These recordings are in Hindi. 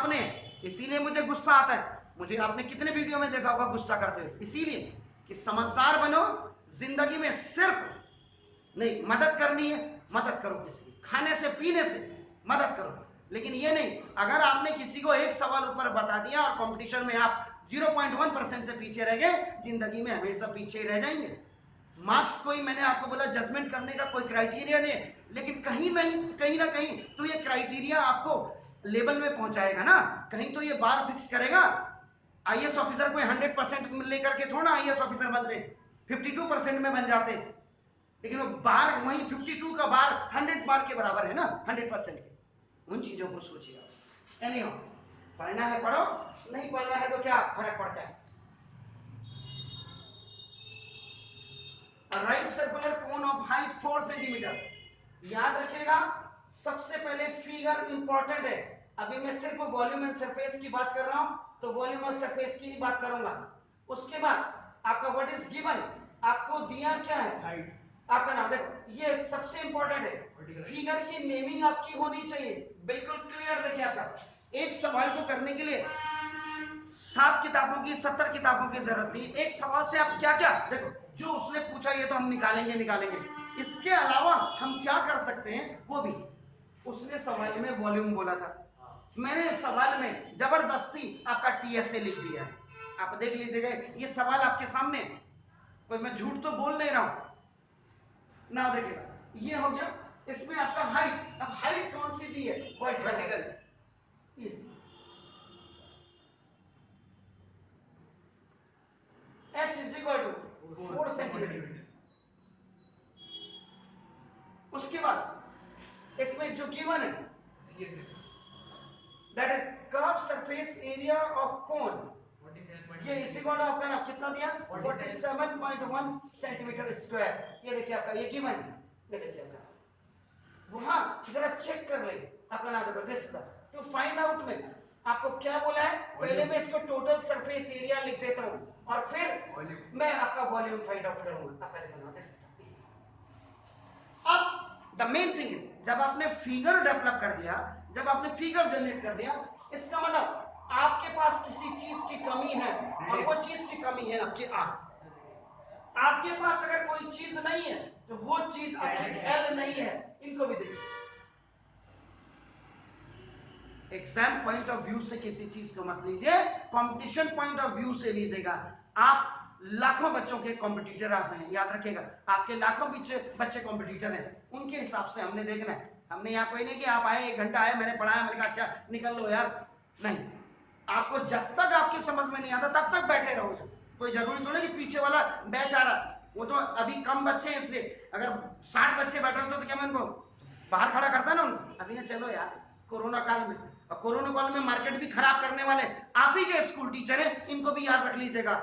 आपने, इसीलिए मुझे गुस्सा आता है। मुझे आपने कितने वीडियो में देखा होगा गुस्सा करते हुए, इसीलिए कि समझदार बनो। जिंदगी में सिर्फ नहीं मदद करनी है, मदद करो किसी की, खाने से पीने से मदद करो, लेकिन ये नहीं अगर आपने किसी को एक सवाल ऊपर बता दिया और कंपटीशन में आप 0.1% से पीछे रह गए, जिंदगी में हमेशा पीछे ही रह जाएंगे। मार्क्स कोई, मैंने आपको बोला जजमेंट करने का कोई क्राइटेरिया नहीं है, लेकिन कहीं ना कहीं तो ये क्राइटेरिया आपको लेवल में पहुंचाएगा ना, कहीं तो ये बार फिक्स करेगा। आईएएस ऑफिसर कोई 100% लेकर के थोड़ा आईएएस ऑफिसर बनते, 52% में बन जाते, लेकिन वो बार वही 52 का बार 100 बार के बराबर है ना, 100% के। उन चीजों को सोचिए आप। एनीहाउ, पढ़ना है पढ़ो, नहीं पढ़ना है तो क्या फर्क पड़ता है। Right circular cone of height 4 centimetre. याद रखिएगा, सबसे पहले फिगर इंपॉर्टेंट है। अभी मैं सिर्फ वॉल्यूम एंड सरफेस की बात कर रहा हूं, तो वॉल्यूम और सरफेस की ही बात करूंगा। उसके बाद आपका व्हाट इज गिवन, आपको दिया क्या है, हाइट आपका नाम। देखो ये सबसे इंपॉर्टेंट है, फिगर की नेमिंग आपकी होनी चाहिए बिल्कुल क्लियर। देखिए आपका एक सवाल को करने के लिए 7 किताबों की 70 किताबों की जरूरत नहीं, एक सवाल से आप क्या क्या, देखो जो उसने पूछा ये तो हम निकालेंगे, इसके अलावा हम क्या कर सकते हैं वो भी। उसने सवाल में वॉल्यूम बोला था, मैंने सवाल में जबरदस्ती आपका टीएसए लिख दिया है। आप देख लीजिएगा, ये सवाल आपके सामने, कोई मैं झूठ तो बोल नहीं रहा हूं ना। देखिएगा ये हो गया, इसमें आपका हाइट, अब हाइट कौन सी दी है, vertical. h is equal to 4 centimetre. उसके बाद इसमें जो गिवन है that is curve surface area of cone, ये इसी को आपका ना कितना दिया 47.1 सेंटीमीटर स्क्वायर। ये देखिए आपका ये गिवन है, ये देखिए आपका वहां जरा चेक कर ले आपका ना। देखो दिस टू फाइंड आउट में आपको क्या बोला है, पहले मैं इसको टोटल सरफेस एरिया लिख देता हूं और फिर मैं आपका वॉल्यूम फाइंड आउट करूंगा। आपका देखो ना अब द मेन थिंग इज, जब आपने फिगर डेवलप कर दिया, जब आपने फिगर जनरेट कर दिया, इसका मतलब आपके पास किसी चीज की कमी है और वो चीज की कमी है आपकी आंख। आपके पास अगर कोई चीज नहीं है तो वो चीज आपकी एल नहीं है। इनको भी देखिए, एग्जाम पॉइंट ऑफ व्यू से किसी चीज को मत लीजिए, कंपटीशन पॉइंट ऑफ व्यू से लीजिएगा। आप लाखों बच्चों के कॉम्पिटिटर आते हैं, याद रखिएगा आपके लाखों बच्चे कॉम्पिटिटर हैं, उनके हिसाब से हमने देखना है। हमने यहाँ कोई नहीं कि आप आए 1 घंटा आए, मैंने पढ़ाया, मैंने कहा अच्छा निकल लो यार, नहीं। आपको जब तक आपकी समझ में नहीं आता तब तक बैठे रहो। कोई जरूरी तो नहीं कि पीछे वाला बैच आ रहा, वो तो अभी कम बच्चे हैं, इसलिए अगर 60 बच्चे बैठे होते तो क्या मैं उनको बाहर खड़ा करता ना उनको। अभी चलो यार, कोरोना काल में, और कोरोना काल में मार्केट भी खराब करने वाले आप ही के स्कूल टीचर हैं, इनको भी याद रख लीजिएगा।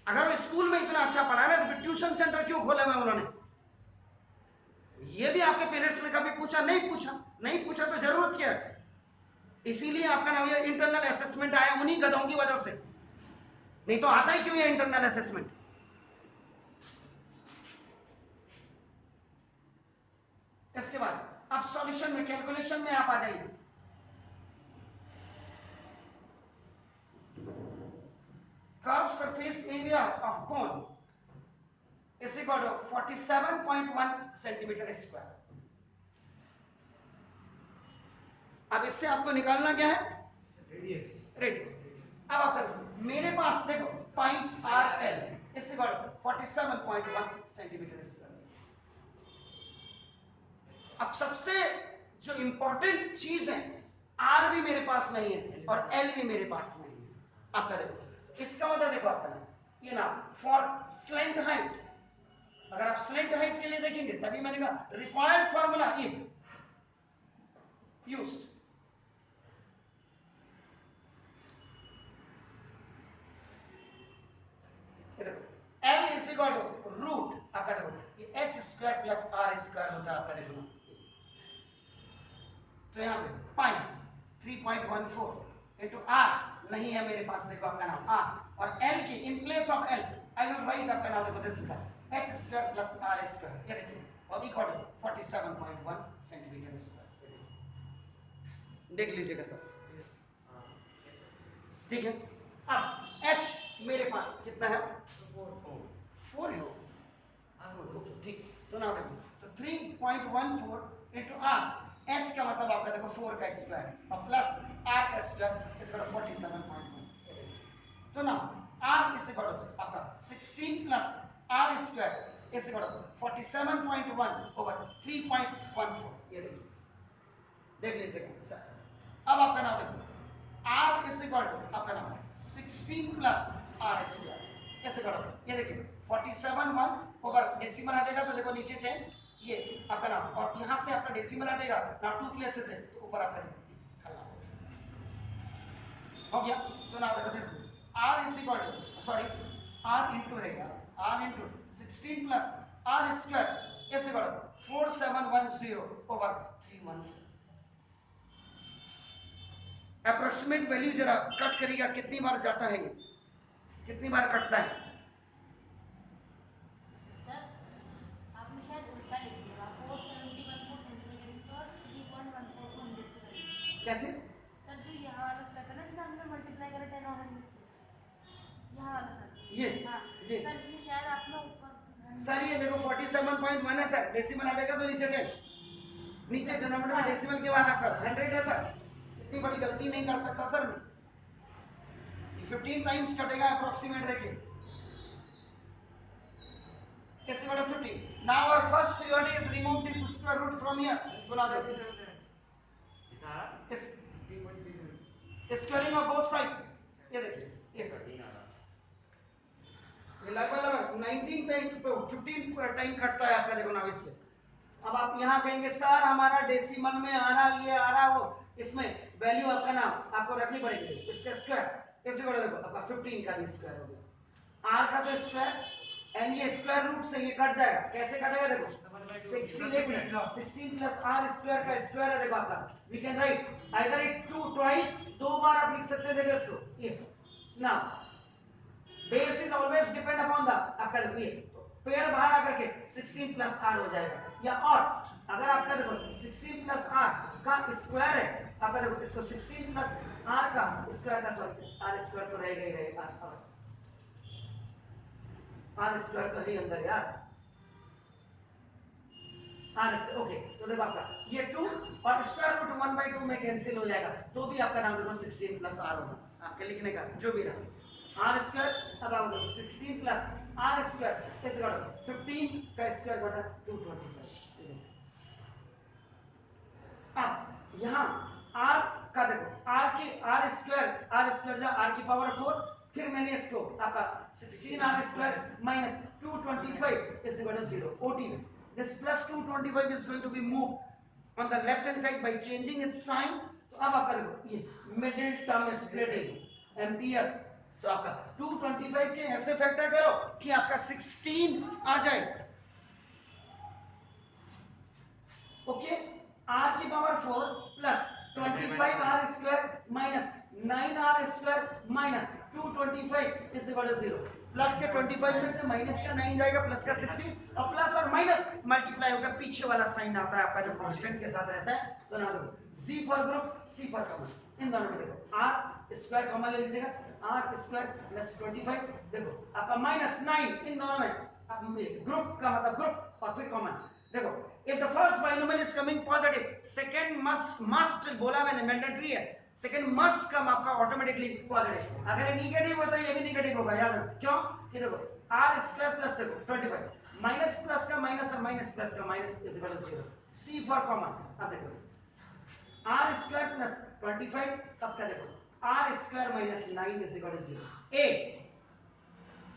अगर वो स्कूल में इतना अच्छा पढ़ा रहे तो ट्यूशन सेंटर क्यों खोले हुए उन्होंने? ये भी आपके पेरेंट्स ने कभी पूछा? नहीं पूछा तो जरूरत क्या है? इसीलिए आपका नाम ये इंटरनल असेसमेंट आया, उन्हीं गधों की वजह से, नहीं तो आता ही क्यों ये इंटरनल असेसमेंट। इसके बाद अब सॉल्यूशन में, कैलकुलेशन में आप आ जाइए। Curve surface area of cone is equal to 47.1 centimetre square. अब इससे आपको निकालना क्या है, रेडियस। अब आप मेरे पास देखो pi R L is equal to 47.1 centimetre square. अब सबसे जो इंपॉर्टेंट चीज है, आर भी मेरे पास नहीं है और एल भी मेरे पास नहीं है। आपका देखो इसका मतलब देखो आपका ये ना फॉर स्लेंट हाइट, अगर आप स्लेंट हाइट के लिए देखेंगे तभी मैंने कहा रिक्वायर्ड फॉर्मूला ये used. L is equal to root आपका देखो ये H square plus R square होता है आपका देखो। तो यहां पे पाई 3.14 इंटू आर नहीं है मेरे पास, देखो आपका नाम आर, और एल की in place of L I will write आपका नाम देखो दिस का H square plus R square, ये देखिए और इक्वल टू 47.1 सेंटीमीटर स्क्वायर। देख लीजिएगा सर, ठीक है। अब h मेरे पास कितना है, 4 है, ठीक। तो ना देखो, तो 3.14 इंटू r, h का मतलब आपका देखो 4 का स्क्वायर और प्लस r का स्क्वायर इज 47.1। तो ना r इज इक्वल टू आपका 16 plus r square is equal to 47.1 over 3.14। ये देखिए, देख लीजिएगा सर। अब आपका नाम देखो, r इज इक्वल टू आपका नाम 16 प्लस r स्क्वायर कैसे करो, ये देखिए 47.1 ओवर डेसिमल हटेगा तो देखो नीचे 10, ये आपका नाम, और यहां से आपका डेसिमल हटेगा ना 2 प्लेसेस है तो ऊपर आपका हो गया। तो ना देखो this r is equal to sorry r into रहेगा, r into 16 plus r square is equal to 4710 over 314। Approximate value जरा कट करिएगा, कितनी बार जाता है ये, कितनी बार कटता है? सर आपने शायद उल्टा लिख दिया, 471 को 10 से करेंगे और 3.14 को 100 से करेंगे। क्या चीज? सर जो यहाँ वाला स्टेप है ना, जिसे हमने मल्टीप्लाई करा 10 और 100 से, यहाँ वाला सर, ये हाँ जी सर, इसमें शायद आपने ऊपर सर, ये देखो 47.1 है सर, डेसिमल हटेगा तो नीचे 10, नीचे डिनोमिनेटर में डेसिमल के बाद आपका 100 है सर। इतनी बड़ी गलती नहीं कर सकता सर मैं, 15 टाइम्स कटेगा अप्रोक्सीमेट, देखिए कैसे बड़ा 15। Now our first priority is remove this square root from here. तो ना देखो स्क्वायरिंग ऑफ बोथ साइड्स, ये देखिए ये लगभग 19 टाइम तो 15 टाइम कटता है आपका, देखो ना इससे। अब आप यहाँ कहेंगे सर हमारा डेसिमल में आ रहा, ये आ रहा, वो इसमें वैल्यू आपका नाम आपको रखनी पड़ेगी, इसका स्क्वायर कैसे करो, देखो आपका 15 का भी स्क्वायर हो गया, r का तो स्क्वायर एंड ये स्क्वायर रूट से ये कट जाएगा, कैसे कटेगा देखो 16 प्लस r स्क्वायर का स्क्वायर है, देखो आपका we can write either it to twice, दो बार आप लिख सकते हैं, देखो इसको ये ना base is always depend upon the आपका देखो ये पेयर बाहर आकर के 16 प्लस r हो जाएगा, या और अगर आपका देखो 16 प्लस r का स्क्वायर है आपका, देखो इसको 16 प्लस r का स्क्वायर का सॉरी r स्क्वायर तो रहेगा ही रहेगा, r स्क्वायर तो है अंदर यार, r स्क्वायर ओके। तो देखो आपका ये 2 और स्क्वायर रूट 1/2 में कैंसिल हो जाएगा, तो भी आपका नाम देखो 16 प्लस r होगा, आपके लिखने का जो भी रहा r स्क्वायर, अब आप देखो 16 plus r square is equal to 15 का स्क्वायर बता 225। अब यहाँ r का देखो r स्क्वायर जा r की पावर 4, फिर मैंने इसको आपका 16r square minus 225 is equal to 0 OT में this plus 225 is going to be moved on the left hand side by changing its sign। तो अब आपका देखो ये मिडिल टर्म स्प्लिटिंग MPS, तो आपका 225 के ऐसे फैक्टर करो कि आपका 16 आ जाए, ओके r की power 4 plus 25r square minus 9r square minus 225 is equal to 0। Plus के 25 में से माइनस का 9 जाएगा, प्लस का 16 और प्लस और माइनस मल्टीप्लाई होकर पीछे वाला साइन आता है आपका जो कांस्टेंट के साथ रहता है। तो ना देखो g for group c for common, इन दोनों में देखो r स्क्वायर कॉमन ले लीजिएगा, r स्क्वायर प्लस 25 देखो आपका माइनस 9, इन दोनों में ग्रुप का मतलब ग्रुप और फिर कॉमन देखो, if the first binomial is coming positive, second must बोला मैंने मैंडेटरी है, सेकंड मस्ट कम आपका ऑटोमेटिकली पॉजिटिव, अगर ये नेगेटिव होता है ये भी नेगेटिव होगा, याद रखो क्यों, कि देखो r स्क्वायर प्लस देखो 25 माइनस प्लस का माइनस और माइनस प्लस का minus is equal to 0, c for common. अब देखो r स्क्वायर प्लस 25 तब का देखो r square minus 9 is equal to 0, a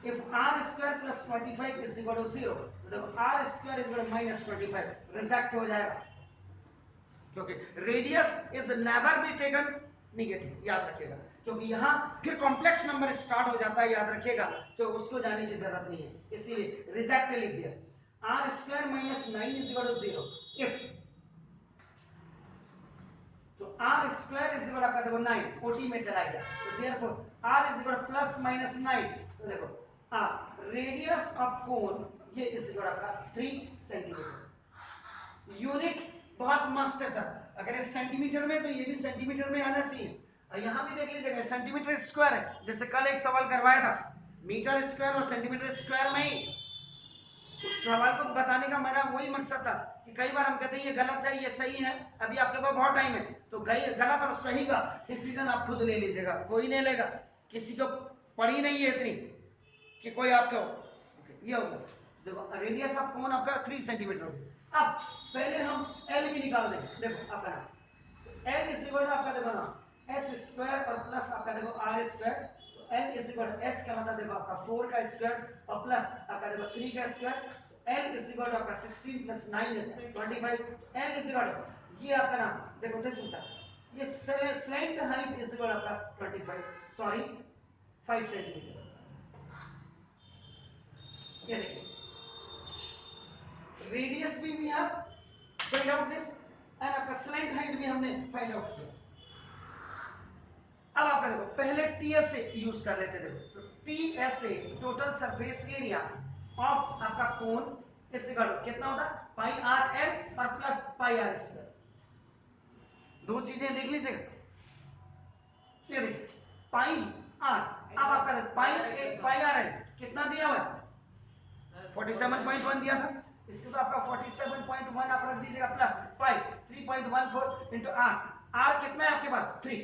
if r square plus 25 is equal to 0, तो देखो r square is equal to minus 25 reject हो जाएगा, क्योंकि radius is never be taken negative, याद रखिएगा, क्योंकि यहाँ फिर कॉम्प्लेक्स नंबर स्टार्ट हो जाता है, याद रखिएगा, तो उसको जाने की जरूरत नहीं है, इसीलिए रिजेक्ट लिख दिया। r square minus 9 is equal to 0 if, तो r square is equal to देखो 9 OT में चला गया, तो therefore r is equal to plus minus 9, तो देखो रेडियस ऑफ कोन ये इस आपका 3 सेंटीमीटर, यूनिट बहुत मस्त है सर, अगर ये सेंटीमीटर में तो ये भी सेंटीमीटर में आना चाहिए। और यहाँ भी देख लीजिएगा सेंटीमीटर स्क्वायर है, जैसे कल एक सवाल करवाया था मीटर स्क्वायर और सेंटीमीटर स्क्वायर में ही। उस सवाल को बताने का मेरा वही मकसद था कि कई बार हम कहते हैं ये गलत है ये सही है, अभी आपके पास बहुत टाइम है, तो गलत और सही का डिसीजन आप खुद ले लीजिएगा, कोई नहीं लेगा, किसी को पड़ी नहीं है इतनी कि कोई आपको ये होगा। देखो रेडियस ऑफ कोन आपका 3 सेंटीमीटर होगा। अब पहले हम एल भी निकाल देंगे। देखो आपका नाम एल इज इक्वल टू आपका देखो ना एच स्क्वायर और प्लस आपका देखो R square. L is equal to H का मतलब देखो आपका 4 का स्क्वायर और प्लस आपका देखो 3 का square. L is equal to आपका 16 plus 9 is 25। L is equal to ये आपका नाम देखो दिस इज ये स्लैंट हाइट इज इक्वल आपका 25 सॉरी 5 सेंटीमीटर। ये देखिए रेडियस भी we have find out this and आपका स्लैंट हाइट भी हमने फाइंड आउट किया। अब आपका देखो पहले टीएसए यूज कर रहे थे। देखो तो TSA total surface area of आपका कोन इससे करो कितना होता है पाई आर एल और प्लस पाई आर स्क्वायर। दो चीजें देख लीजिएगा। ये देखिए पाई आर, अब आपका पाई आर एल कितना दिया हुआ है 47.1 दिया था, इसको तो आपका 47.1 आप रख दीजिएगा plus pi 3.14 into R. R कितना है आपके पास 3।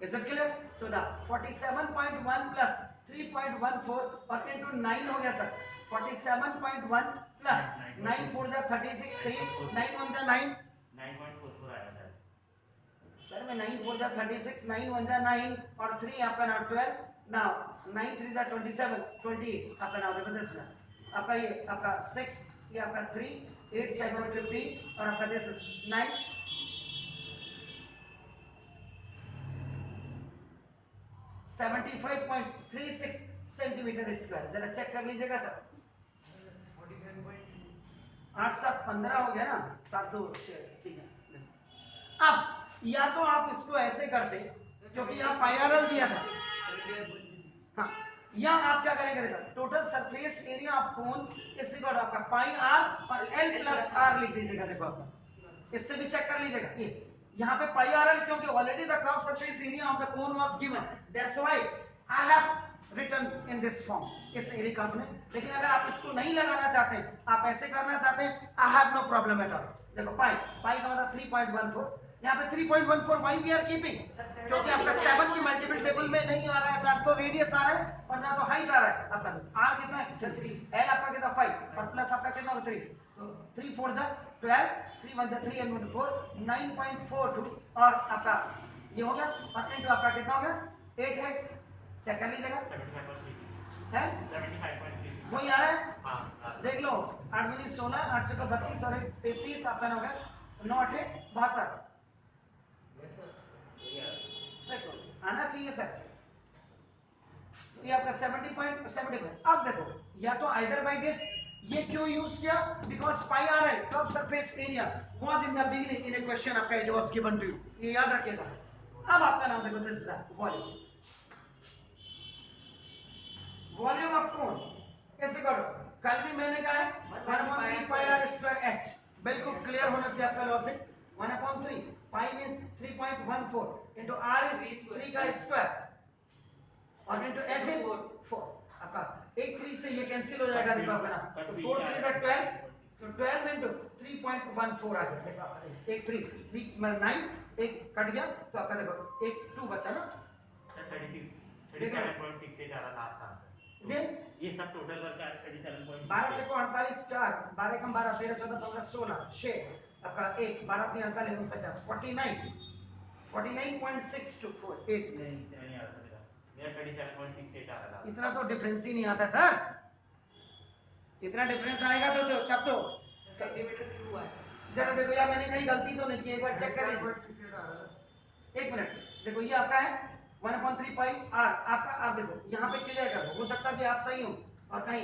Is it clear? तो ना 47.1 प्लस 3.14 और इंटू 9 हो गया सर 47.1 प्लस 9 4 जा 36 3 9 1 जा 9 9.44 आया था सर में 9 4 जा 36 9 1 जा 9 और 3 आपका नाउ 12 नाउ 9 3 जा 27 28 आपका नाउ देखो दिस आपका ये आपका 6 ये आपका 3 8 7 15 और आपका दिस 9 75.36 सेंटीमीटर स्क्वायर। जरा चेक कर लीजिएगा सर 8 7 15 हो गया ना 7 2 6 ठीक है। अब या तो आप इसको ऐसे करते क्योंकि यहाँ पाईआरएल दिया था हाँ, या आप क्या करेंगे देखो टोटल सरफेस एरिया ऑफ कोन इस इक्वल आपका पाई आर और एल प्लस आर लिख दीजिएगा। देखो आपका इससे भी चेक कर लीजिएगा ये यहाँ पे पाई आर एल क्योंकि already the cross surface area of the cone was given that's why I have written in this form इस एरिया का हमने। लेकिन अगर आप इसको नहीं लगाना चाहते आप ऐसे करना चाहते हैं I have no problem at all. देखो पाई पाई का मतलब 3.14 यहाँ पे 3.14 वाई वी आर कीपिंग क्योंकि आपका 7 की मल्टीपल टेबल में नहीं आ रहा है, ना तो रेडियस आ रहा है और ना तो हाइट आ रहा है। आपका आर कितना है 3 एल आपका कितना 5 और प्लस आपका कितना 3 तो 3 4 जा 12 3 1 जा 3 and 1 4 9.42 और आपका ये हो गया और इनटू आपका कितना हो गया 8 है। चेक कर लीजिएगा 75.3 है 75.3 वही आ रहा है। हाँ देख लो 8 दूनी 16 8 चौका 32 और 33 आपका हो गया 9 8 72 देखो आना चाहिए सर। तो ये आपका 70.75। अब देखो या तो आइदर बाय दिस ये क्यों यूज किया because pi R L curve surface area was in the beginning in a question आपका it was given to you, ये याद रखिएगा। अब आपका नाम देखो this is volume volume of cone कैसे करो कल भी मैंने कहा है 1/3 पाई आर स्क्वायर एच बिल्कुल क्लियर होना चाहिए आपका logic 1/3 pi means 3.14 into R is 3 का स्क्वायर और इनटू एच इज 4 आपका 1 3 से ये कैंसिल हो जाएगा। देखो आपका ना तो 4 3 is 12 तो 12 इनटू 3.14 आ गया। देखो आपका 1 3 3 मतलब 9 एक कट गया तो आपका देखो 1 2 बचा ना 37.68 आ रहा लास्ट आंसर जी ये सब टोटल करके 37.68 12 से को 48 4 12 कम 12 13 14 15 16 6 आपका 1 12 3 48 49 49.624 नहीं आ रहा मेरा 37.68 आ रहा इतना तो डिफरेंस ही नहीं आता सर। इतना डिफरेंस आएगा तो तब तो सेंटीमीटर क्यूब है। जरा देखो यार मैंने कहीं गलती तो नहीं की एक बार चेक कर लीजिए। एक मिनट देखो ये आपका है 1/3 पाई आर आपका आप देखो यहाँ पे क्लियर कर हो सकता है कि आप सही हो और कहीं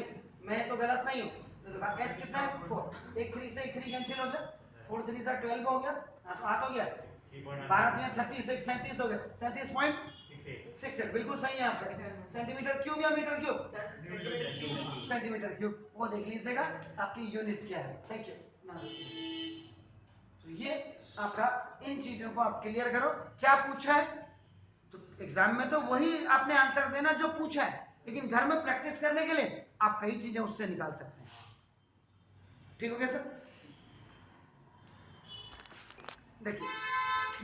मैं तो गलत नहीं हूँ। तो देखो एच कितना है 4 एक 3 से एक 3 कैंसिल हो गया 4 3 से 12 हो गया हाँ तो 8 हो गया 12 3 36 एक 37 हो गया 37.68 बिल्कुल सही है आपसे। सेंटीमीटर क्यूब या मीटर क्यूब सेंटीमीटर क्यूब वो देख लीजिएगा आपकी यूनिट क्या है। Thank you. तो ये आपका इन चीजों को आप क्लियर करो। क्या पूछा है तो एग्जाम में तो वही आपने आंसर देना जो पूछा है, लेकिन घर में प्रैक्टिस करने के लिए आप कई चीजें उससे निकाल सकते हैं। ठीक हो गया सर? देखिए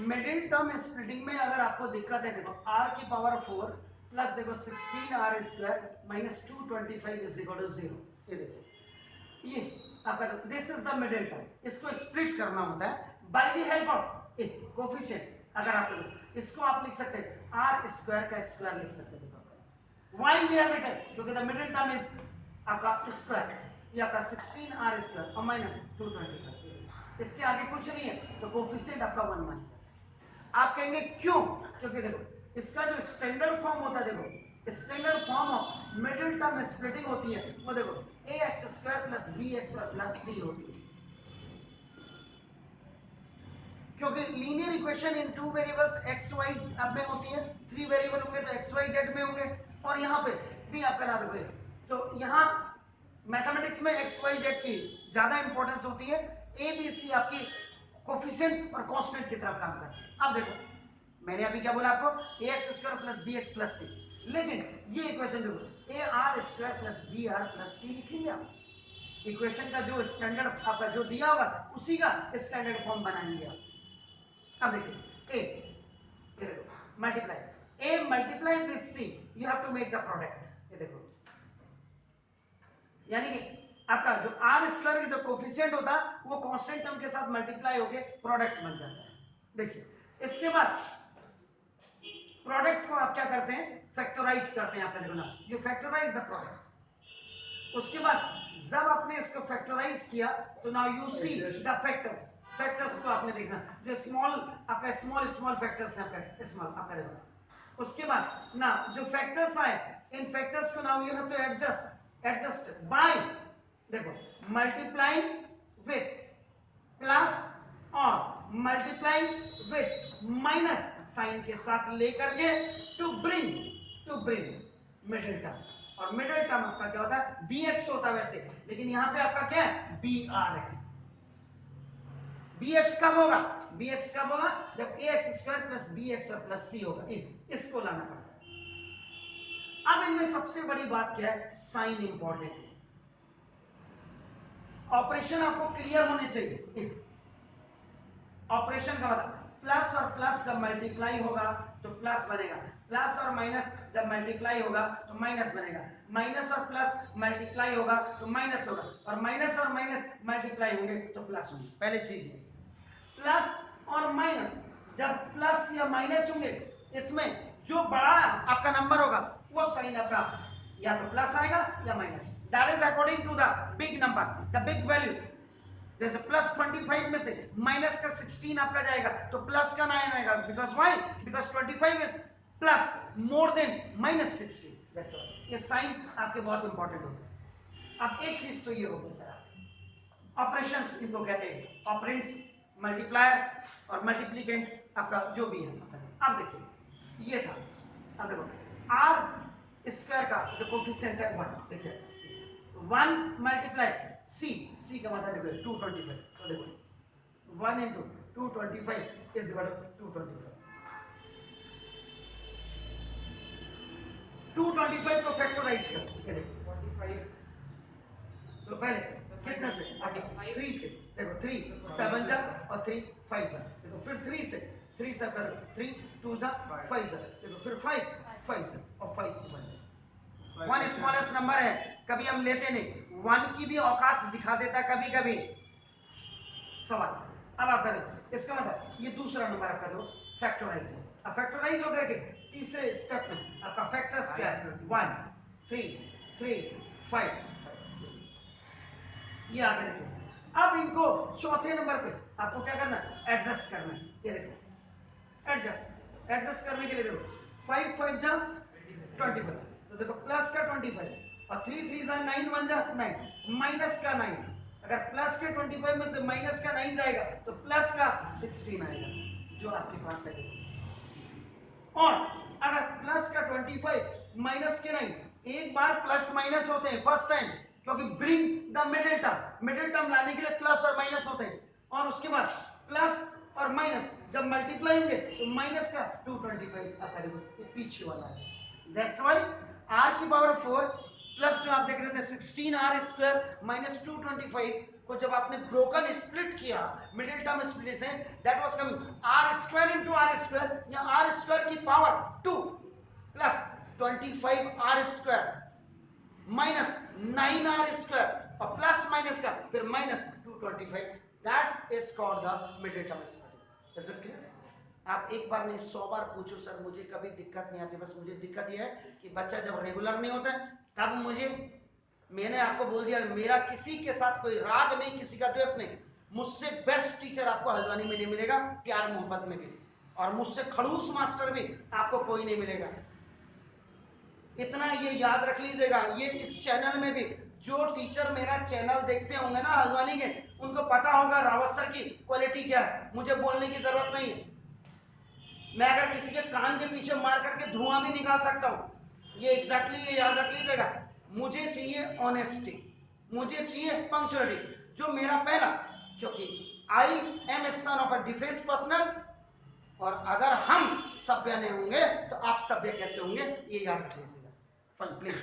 मिडिल टर्म स्प्लिटिंग में अगर आपको दिक्कत है, देखो r की पावर 4 प्लस देखो 16r square minus 225 is equal to 0। ये देखो ये आपका this is the middle term, इसको स्प्लिट करना होता है by the help of a coefficient. अगर आप इसको आप लिख सकते हैं r स्क्वायर का स्क्वायर लिख सकते हैं। व्हाई वी हैव रिटन, क्योंकि द मिडिल टर्म इज आपका स्क्वायर, ये आपका 16r स्क्वायर और माइनस 225। इसके आगे कुछ नहीं है तो कोफिशिएंट आपका 1 मान जाता है। आप कहेंगे क्यों? क्योंकि देखो इसका जो स्टैंडर्ड फॉर्म होता है, देखो standard form of middle term splitting होती है वो देखो ax square plus bx square plus c होती है। क्योंकि linear equation in 2 variables x y अब में होती है, 3 वेरिएबल होंगे तो x y z में होंगे, और यहाँ पे भी आपका ना देखो, तो यहाँ मैथमेटिक्स में x y z की ज्यादा इंपॉर्टेंस होती है, a b c आपकी कोफिशिएंट और कांस्टेंट की तरफ काम करते हैं। अब देखो मैंने अभी क्या बोला आपको ax square plus bx plus c, लेकिन ये इक्वेशन देखो ar square plus br plus c लिखेंगे आप। इक्वेशन का जो स्टैंडर्ड आपका जो दिया होगा उसी का स्टैंडर्ड फॉर्म बनाएंगे आप। अब देखिए a multiply a multiply with c, you have to make the product. ये देखो यानी कि आपका जो r स्क्वायर का जो कोफिशिएंट होता है वो कांस्टेंट टर्म के साथ मल्टीप्लाई होके प्रोडक्ट बन जाता है। देखिए इसके बाद प्रोडक्ट को आप क्या करते हैं, फैक्टराइज करते हैं। आप देखो ना यू फैक्टराइज द प्रोडक्ट। उसके बाद जब आपने इसको फैक्टराइज किया तो now you see the factors. Factors को आपने देखना जो स्मॉल आपका स्मॉल फैक्टर्स है आपका स्मॉल आपका देखो। उसके बाद ना जो फैक्टर्स आए इन फैक्टर्स को now you have to adjust by देखो मल्टीप्लाइंग विथ प्लस और मल्टीप्लाइंग विथ माइनस साइन के साथ लेकर के टू ब्रिंग मिडिल टर्म। और मिडिल टर्म आपका क्या होता है bx होता है वैसे, लेकिन यहां पे आपका क्या है br है। bx कब होगा, bx कब होगा जब ax square plus bx plus c होगा, इसको लाना पड़ता है। अब इनमें सबसे बड़ी बात क्या है, साइन इंपॉर्टेंट है। ऑपरेशन आपको क्लियर होने चाहिए। ऑपरेशन का मतलब प्लस और प्लस जब मल्टीप्लाई होगा तो प्लस बनेगा, प्लस और माइनस जब मल्टीप्लाई होगा तो माइनस बनेगा, माइनस और प्लस मल्टीप्लाई होगा तो माइनस होगा, और माइनस मल्टीप्लाई होंगे तो प्लस होंगे। पहले चीज ये प्लस और माइनस जब प्लस या माइनस होंगे इसमें जो बड़ा आपका नंबर होगा वो साइन आपका या तो प्लस आएगा या minus. That is according to the big number, the big value. जैसे प्लस 25 में से माइनस का 16 आपका जाएगा तो प्लस का 9 आएगा, because why, because 25 is plus more than minus 16। That's all. ये साइन आपके बहुत इंपॉर्टेंट होते हैं। अब एक चीज तो ये होगी सर ऑपरेशंस इनको कहते हैं, ऑपरेंड्स, मल्टीप्लायर और मल्टीप्लिकेंट आपका जो भी है। अब देखिए ये था, अब देखो r स्क्वायर का जो कोफिशिएंट है 1, देखिए 1 मल्टीप्लाई c का मतलब देखो 225, तो देखो 1 into 225 is equal to 225। 225 को फैक्टराइज कर देखो 45 तो पहले कितने से 3 से, देखो 3 7 जा और 3 5 जा, देखो फिर 3 से कर 3 2 जा 5 जा, देखो फिर 5 जा और 5 1 जा। 1 स्मॉलेस्ट नंबर है, कभी हम लेते नहीं, 1 की भी औकात दिखा देता कभी कभी सवाल। अब आप करो इसका मतलब ये दूसरा नंबर आपका दो फैक्टराइज है। अब फैक्टराइज होकर के तीसरे स्टेप में आपका फैक्टर्स क्या है 1 3 3 5 ये आगे देखिए। अब इनको चौथे नंबर पे आपको क्या करना है, एडजस्ट करना है। ये देखो एडजस्ट करने के लिए देखो 5 5 जा 25, तो देखो प्लस का 25 और 3 3 जा 9 1 जा 9, माइनस का 9। अगर प्लस के 25 में से माइनस का 9 जाएगा तो प्लस का 16 आएगा जो आपके पास है। और अगर प्लस का 25 माइनस के 9, एक बार प्लस माइनस होते हैं फर्स्ट टाइम, क्योंकि ब्रिंग द मिडिल टर्म लाने के लिए प्लस और माइनस होते हैं, और उसके बाद प्लस और माइनस जब मल्टीप्लाई होंगे तो माइनस का 225 ये पीछे वाला है। दैट्स व्हाई r की पावर 4 प्लस जो आप देख रहे थे 16r² माइनस 225 को जब आपने ब्रोकन स्प्लिट किया middle term split say that was coming r² into r² या r² की power 2 plus 25r² minus 9r² और प्लस माइनस का फिर minus 225 that is called the middle term split. Is it clear? आप एक बार नहीं 100 बार पूछो सर मुझे कभी दिक्कत नहीं आती, बस मुझे दिक्कत यह है कि बच्चा जब रेगुलर नहीं होता है तब मैंने आपको बोल दिया मेरा किसी के साथ कोई राग नहीं, किसी का द्वेष नहीं। मुझसे बेस्ट टीचर आपको हल्द्वानी में नहीं मिलेगा, प्यार मोहब्बत में भी, और मुझसे खड़ूस मास्टर भी आपको कोई नहीं मिलेगा। इतना ये याद रख लीजिएगा। ये इस चैनल में भी जो टीचर मेरा चैनल देखते होंगे ना हल्द्वानी के, उनको पता होगा रावत सर की क्वालिटी क्या है, मुझे बोलने की जरूरत नहीं है। मैं अगर किसी के कान के पीछे मार करके धुआं भी निकाल सकता हूं। ये एग्जैक्टली ये याद रख लीजिएगा। मुझे चाहिए ऑनेस्टी, मुझे चाहिए पंक्चुअलिटी, जो मेरा पहला, क्योंकि I am a son of a defence personal, और अगर हम सभ्य नहीं होंगे तो आप सभ्य कैसे होंगे, ये याद रख लीजिएगा। प्लीज